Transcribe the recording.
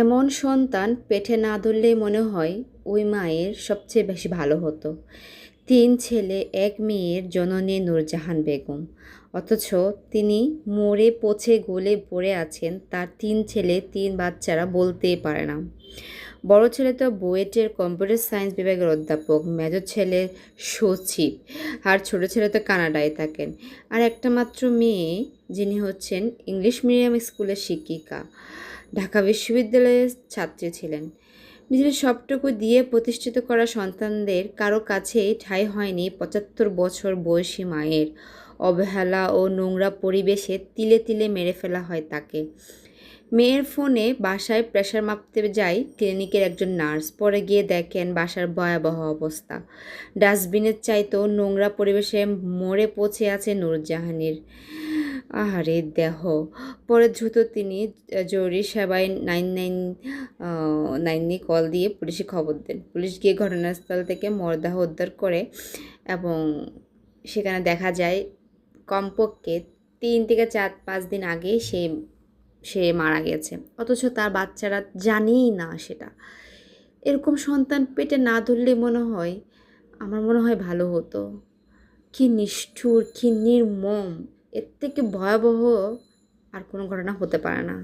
এমন সন্তান পেটে না ধরলেই মনে হয় ওই মায়ের সবচেয়ে বেশি ভালো হতো। ৩ ছেলে ১ মেয়ের জননী নূরজাহান বেগম। অথচ তিনি মরে পচে গলে পড়ে আছেন, তার ৩ ছেলে ৩ বাচ্চারা বলতেই পারে না। বড় ছেলে তো বুয়েটের কম্পিউটার সায়েন্স বিভাগের অধ্যাপক, মেজর ছেলে সচিব, আর ছোট ছেলে তো কানাডায় থাকেন। আর একটা মাত্র মেয়ে, যিনি হচ্ছেন ইংলিশ মিডিয়াম স্কুলের শিক্ষিকা, ঢাকা বিশ্ববিদ্যালয়ের ছাত্রী ছিলেন। নিজের সবটুকু দিয়ে প্রতিষ্ঠিত করা সন্তানদের কারো কাছেই ঠাঁই হয়নি ৭৫ বছর বয়সী মায়ের। অবহেলা ও নোংরা পরিবেশে তিলে তিলে মেরে ফেলা হয় তাকে। মেয়ের ফোনে বাসায় প্রেশার মাপতে যায় ক্লিনিকের একজন নার্স, পরে গিয়ে দেখেন বাসার ভয়াবহ অবস্থা। ডাস্টবিনের চাইতেও নোংরা পরিবেশে মরে পচে আছে নূরজাহানের আহারে দেহ। পরে দ্রুত তিনি জরুরি সেবায় 999 কল দিয়ে পুলিশে খবর দেন। পুলিশ গিয়ে ঘটনাস্থল থেকে মরদেহ উদ্ধার করে এবং সেখানে দেখা যায় কমপক্ষে ৩ থেকে ৪-৫ দিন আগেই সে মারা গেছে। অথচ তার বাচ্চারা জানেই না সেটা। এরকম সন্তান পেটে না ধরলে আমার মনে হয় ভালো হতো। কি নিষ্ঠুর, কি নির্মম! এর থেকে ভয়াবহ আর কোনো ঘটনা হতে পারে না।